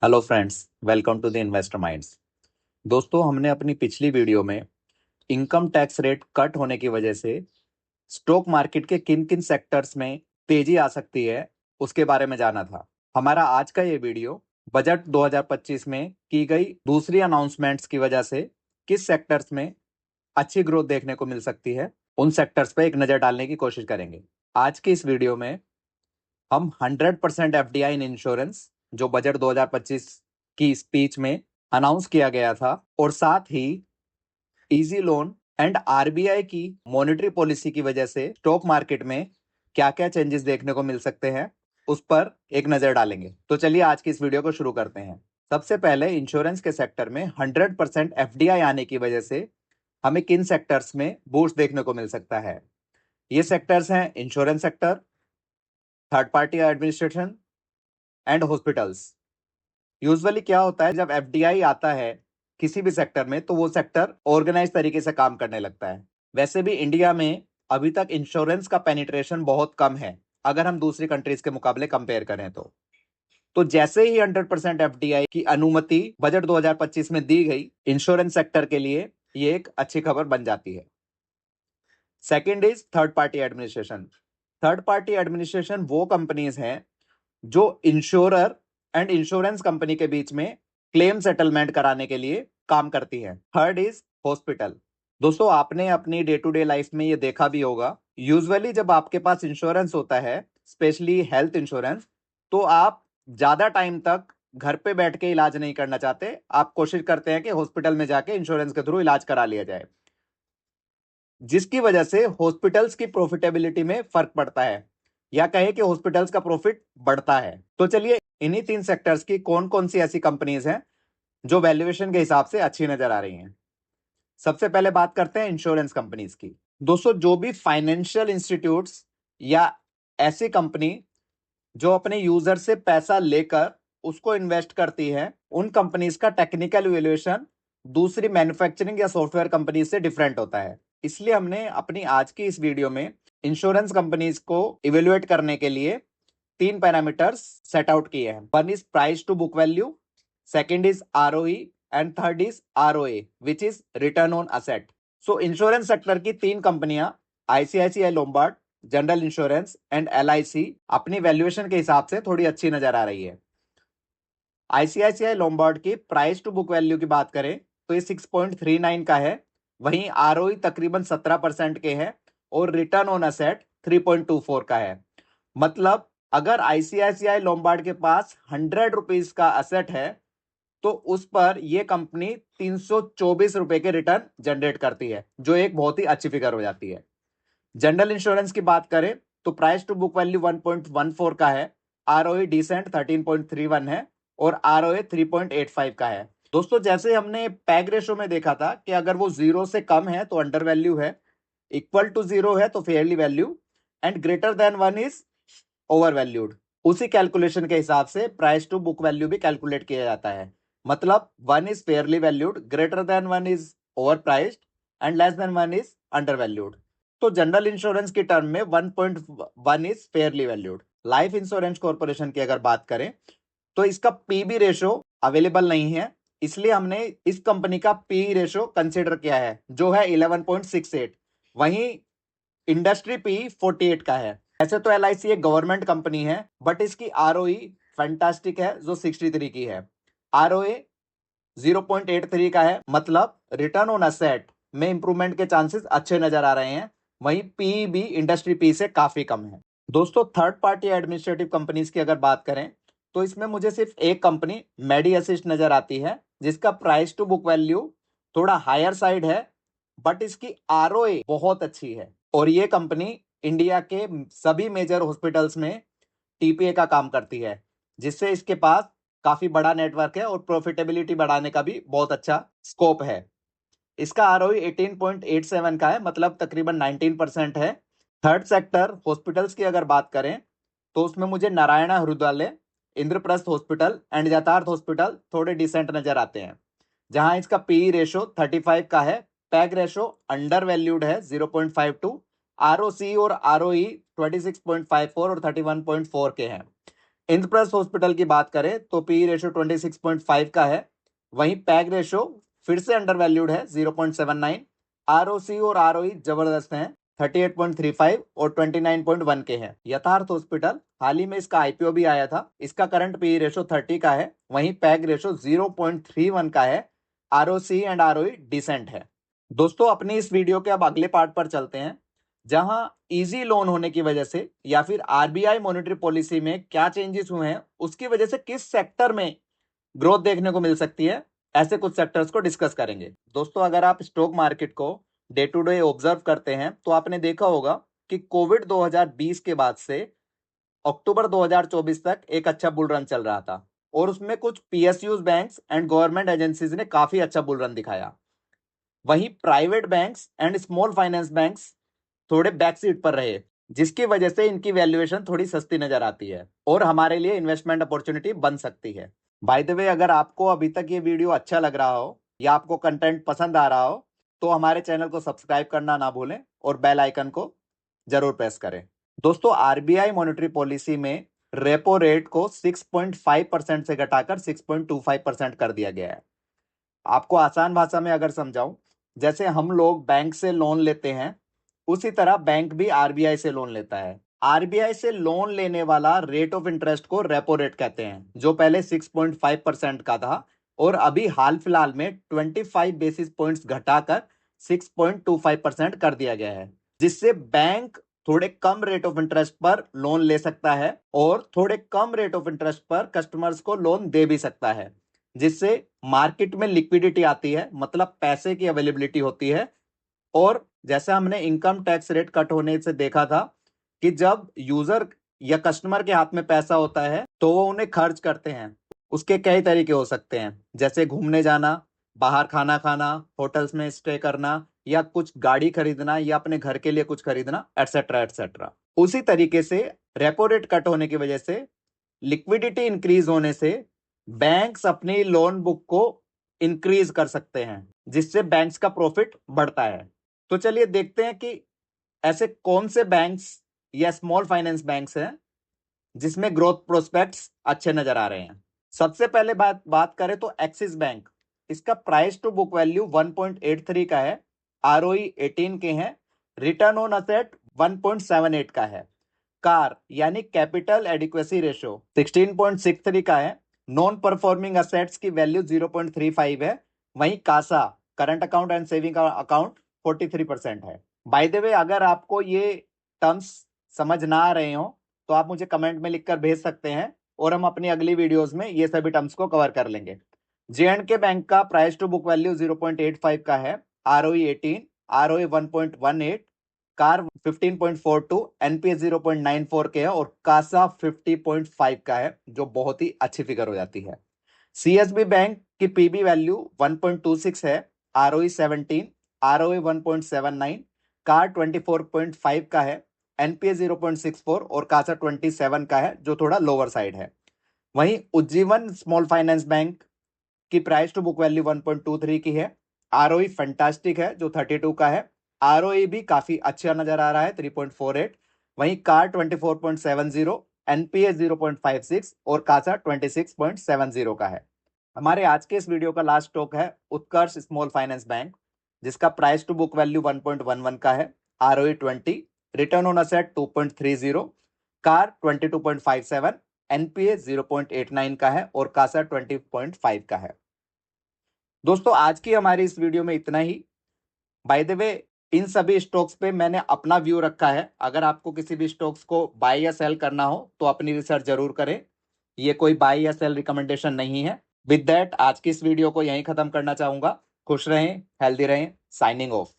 Hello friends, welcome to the investor minds. दोस्तों, हमने अपनी पिछली वीडियो में इनकम टैक्स रेट कट होने की वजह से स्टॉक मार्केट के किन किन सेक्टर्स में तेजी आ सकती है उसके बारे में जाना था। हमारा आज का ये वीडियो बजट 2025 में की गई दूसरी अनाउंसमेंट्स की वजह से किस सेक्टर्स में अच्छी ग्रोथ देखने को मिल सकती है उन सेक्टर्स पे एक नजर डालने की कोशिश करेंगे। आज की इस वीडियो में हम 100% एफडीआई इन इंश्योरेंस जो बजट 2025 की स्पीच में अनाउंस किया गया था और साथ ही इजी लोन एंड आरबीआई की मॉनेटरी पॉलिसी की वजह से स्टॉक मार्केट में क्या क्या चेंजेस देखने को मिल सकते हैं उस पर एक नजर डालेंगे। तो चलिए आज की इस वीडियो को शुरू करते हैं। सबसे पहले इंश्योरेंस के सेक्टर में 100% एफडीआई आने की वजह से हमें किन सेक्टर्स में बूस्ट देखने को मिल सकता है। ये सेक्टर्स हैं insurance sector, third party administration and hospitals. Usually क्या होता है, जब एफडीआई आता है किसी भी सेक्टर में तो वो सेक्टर ऑर्गेनाइज तरीके से काम करने लगता है। वैसे भी इंडिया में अभी तक इंश्योरेंस का पेनिट्रेशन बहुत कम है अगर हम दूसरी कंट्रीज के मुकाबले कंपेयर करें तो जैसे ही 100% एफडीआई की अनुमति बजट 2025 में दी गई, इंश्योरेंस सेक्टर के लिए ये एक अच्छी खबर बन जाती है। Second is third party administration. Third party administration वो कंपनीज हैं जो इंश्योरर एंड इंश्योरेंस कंपनी के बीच में क्लेम सेटलमेंट कराने के लिए काम करती है। Third is hospital. दोस्तों, आपने अपनी डे टू डे लाइफ में ये देखा भी होगा, यूजुअली जब आपके पास इंश्योरेंस होता है, स्पेशली हेल्थ इंश्योरेंस, तो आप ज्यादा टाइम तक घर पे बैठ के इलाज नहीं करना चाहते। आप कोशिश करते हैं कि हॉस्पिटल में जाके इंश्योरेंस के थ्रू इलाज करा लिया जाए, जिसकी वजह से हॉस्पिटल्स की प्रॉफिटेबिलिटी में फर्क पड़ता है या कहे कि हॉस्पिटल्स का प्रॉफिट बढ़ता है। तो चलिए इन्हीं तीन सेक्टर्स की कौन कौन सी ऐसी कंपनीज हैं जो वैल्यूएशन के हिसाब से अच्छी नजर आ रही हैं। सबसे पहले बात करते हैं इंश्योरेंस कंपनीज की। दोस्तों, जो भी फाइनेंशियल इंस्टीट्यूट्स या ऐसी कंपनी जो अपने यूजर से पैसा लेकर उसको इन्वेस्ट करती है, उन कंपनीज का टेक्निकल वैल्यूएशन दूसरी मैन्युफैक्चरिंग या सॉफ्टवेयर कंपनी से डिफरेंट होता है। इसलिए हमने अपनी आज की इस वीडियो में इंश्योरेंस कंपनीज को इवेल्युएट करने के लिए तीन पैरामीटर्स सेट आउट किए हैं। One is price to book value, second is ROE and third is ROA which is return on asset. So insurance sector की तीन कंपनियां ICICI Lombard, general insurance and LIC अपनी वैल्यूएशन के हिसाब से थोड़ी अच्छी नजर आ रही है। आईसीआईसीआई लोम्बार्ड की प्राइस टू बुक वैल्यू की बात करें तो ये 6.39 का है, वहीं आरओई तकरीबन 17% के हैं और रिटर्न ऑन असेट 3.24 का है। मतलब अगर आईसीआईसीआई लोम्बार्ड के पास 100 रुपीज का असेट है तो उस पर यह कंपनी 324 रुपए के रिटर्न जनरेट करती है, जो एक बहुत ही अच्छी फिगर हो जाती है। जनरल इंश्योरेंस की बात करें तो प्राइस टू बुक वैल्यू 1.14 का है, आरओई डिसेंट 13.31 है और आरओए 3.85 का है। दोस्तों, जैसे हमने पैग रेशो में देखा था कि अगर वो जीरो से कम है तो अंडर वैल्यू है, इक्वल टू जीरो है तो Fairlie value and greater than one is over valued. उसी कैलकुलेशन के हिसाब से प्राइस टू बुक वैल्यू भी कैलकुलेट किया जाता है। मतलब one is fairly valued, greater than one is over priced and less than one is under valued. तो जनरल इंश्योरेंस की टर्म में 1.1 is fairly valued. Life insurance corporation की अगर बात करें तो इसका पीबी रेशो अवेलेबल नहीं है, इसलिए हमने इस कंपनी का पी रेशो कंसिडर किया है जो है 11.68। वहीं इंडस्ट्री पी 48 का है। ऐसे तो एलआईसी एक गवर्नमेंट कंपनी है बट इसकी आरओई फैंटास्टिक है जो 63 की है। आरओए 0.83 का है, मतलब रिटर्न ऑन असेट में इंप्रूवमेंट के चांसेस अच्छे नजर आ रहे हैं। वहीं पी भी इंडस्ट्री पी से काफी कम है। दोस्तों, थर्ड पार्टी एडमिनिस्ट्रेटिव कंपनीज की अगर बात करें तो इसमें मुझे सिर्फ एक कंपनी मेडी असिस्ट नजर आती है जिसका प्राइस टू बुक वैल्यू थोड़ा हायर साइड है बट इसकी आरओए बहुत अच्छी है और ये कंपनी इंडिया के सभी मेजर हॉस्पिटल्स में टीपीए का काम करती है, जिससे इसके पास काफी बड़ा नेटवर्क है और प्रॉफिटेबिलिटी बढ़ाने का भी बहुत अच्छा स्कोप है। इसका आरओई 18.87 का है, मतलब तकरीबन 19% है। थर्ड सेक्टर हॉस्पिटल्स की अगर बात करें तो उसमें मुझे नारायणा हृदयालय, इंद्रप्रस्थ हॉस्पिटल एंड यथार्थ हॉस्पिटल थोड़े डिसेंट नजर आते हैं, जहां इसका पीई रेशो 35 का है, पैग रेशो अंडर वैल्यूड है 0.52, आरओसी और आरओई 26.54 और 31.4 के हैं। इंद्रप्रस्थ हॉस्पिटल की बात करें तो पी रेशियो 26.5 का है। वहीं पैग रेशियो फिर से अंडर वैल्यूड है 0.79। आरओसी और आरओई जबरदस्त हैं 38.35 और 29.1 के हैं। यथार्थ हॉस्पिटल हाल ही में इसका आईपीओ भी आया था। इसका करंट पी रेशियो 30 का है। वहीं पैग रेशियो 0.31 का है। आरओसी एंड आरओई डिसेंट है। दोस्तों अपनी इस वीडियो के अब अगले पार्ट पर चलते हैं, जहां इजी लोन होने की वजह से या फिर आरबीआई मॉनेटरी पॉलिसी में क्या चेंजेस हुए हैं, उसकी वजह से किस सेक्टर में ग्रोथ देखने को मिल सकती है, ऐसे कुछ सेक्टर्स को डिस्कस करेंगे। दोस्तों अगर आप स्टॉक मार्केट को डे टू डे ऑब्जर्व करते हैं तो आपने देखा होगा कि कोविड 2020 के बाद से अक्टूबर 2024 तक एक अच्छा बुल रन चल रहा था और उसमें कुछ PSUs banks and government agencies ने काफी अच्छा बुल रन दिखाया। वहीं private banks and small finance banks थोड़े बैक सीट पर रहे, जिसकी वजह से इनकी वैल्यूएशन थोड़ी सस्ती नजर आती है और हमारे लिए इन्वेस्टमेंट अपॉर्चुनिटी बन सकती है। बाय द वे, अगर आपको अभी तक ये वीडियो अच्छा लग रहा हो या आपको कंटेंट पसंद आ रहा हो तो हमारे चैनल को सब्सक्राइब करना ना भूलें और बेल आइकन को जरूर प्रेस करें। दोस्तों आरबीआई मॉनेटरी पॉलिसी में रेपो रेट को 6.5% से घटाकर 6.25% कर दिया गया है। आपको आसान भाषा में अगर समझाऊं, जैसे हम लोग बैंक से लोन लेते हैं उसी तरह बैंक भी आरबीआई से लोन लेता है। आरबीआई से लोन लेने वाला रेट ऑफ इंटरेस्ट को रेपो रेट कहते हैं, जो पहले 6.5% का था और अभी हाल फिलहाल में 25 बेसिस पॉइंट्स घटाकर 6.25% कर दिया गया है, जिससे बैंक थोड़े कम रेट ऑफ इंटरेस्ट पर लोन ले सकता है और थोड़े कम रेट ऑफ इंटरेस्ट पर कस्टमर्स को लोन दे भी सकता है, जिससे मार्केट में लिक्विडिटी आती है, मतलब पैसे की अवेलेबिलिटी होती है। और जैसा हमने इनकम टैक्स रेट कट होने से देखा था कि जब यूजर या कस्टमर के हाथ में पैसा होता है तो वो उन्हें खर्च करते हैं। उसके कई तरीके हो सकते हैं, जैसे घूमने जाना, बाहर खाना खाना, होटल्स में स्टे करना, या कुछ गाड़ी खरीदना या अपने घर के लिए कुछ खरीदना, एटसेट्रा एटसेट्रा। उसी तरीके से रेपो रेट कट होने की वजह से, लिक्विडिटी इंक्रीज होने से बैंक्स अपनी लोन बुक को इंक्रीज कर सकते हैं, जिससे बैंक्स का प्रॉफिट बढ़ता है। तो चलिए देखते हैं कि ऐसे कौन से बैंक्स या स्मॉल फाइनेंस बैंक्स हैं जिसमें ग्रोथ प्रोस्पेक्ट्स अच्छे नजर आ रहे हैं। सबसे पहले बात करें तो एक्सिस बैंक। इसका प्राइस टू बुक वैल्यू 1.83 का है, आरओई 18 के हैं, रिटर्न ऑन असेट 1.78 का है। कार यानी कैपिटल एडिक्वेसी रेशियो 16.63 का है। नॉन परफॉर्मिंग असेट्स की वैल्यू 0.35 है। वहीं CASA current account and saving account 43% है। बाय द वे, अगर आपको ये टर्म्स समझ ना आ रहे हो तो आप मुझे कमेंट में लिखकर भेज सकते हैं और हम अपनी अगली वीडियोस में ये सभी टर्म्स को कवर कर लेंगे। जे&के बैंक का प्राइस टू बुक वैल्यू 0.85 का है, आरओई 18, आरओई 1.18, कार 15.42, एनपीए 0.94 के है और कासा 50.5 का है, जो बहुत ही अच्छी फिगर हो जाती है। सीएसबी बैंक की पीबी वैल्यू 1.26 है, आरओई 17, आरओई 1.79, कार 24.5 का है, एनपीए 0.64 और कासा 27 का है, जो थोड़ा लोअर साइड है। वहीं उज्जीवन स्मॉल फाइनेंस बैंक की प्राइस टू बुक वैल्यू 1.23 की है, आरओई फैंटास्टिक है जो 32 का है, आरओई भी काफी अच्छा नजर आ रहा है 3.48। वहीं कार 24.70, एनपीए 0.56 और कासा 26.70 का है। हमारे आज के इस वीडियो का लास्ट स्टॉक है उत्कर्ष स्मॉल फाइनेंस बैंक, जिसका प्राइस टू बुक वैल्यू 1.11 का है, ROE 20, return on asset 2.30, car 22.57, NPA 0.89 का है और कासा 20.5 का है। दोस्तों आज की हमारी इस वीडियो में इतना ही। बाय द वे, इन सभी स्टॉक्स पे मैंने अपना व्यू रखा है। अगर आपको किसी भी स्टॉक्स को बाय या सेल करना हो तो अपनी रिसर्च जरूर करें। ये कोई बाय या सेल रिकमेंडेशन नहीं है। विद दैट आज की इस वीडियो को यहीं खत्म करना चाहूंगा। खुश रहें, हेल्दी रहें, साइनिंग ऑफ।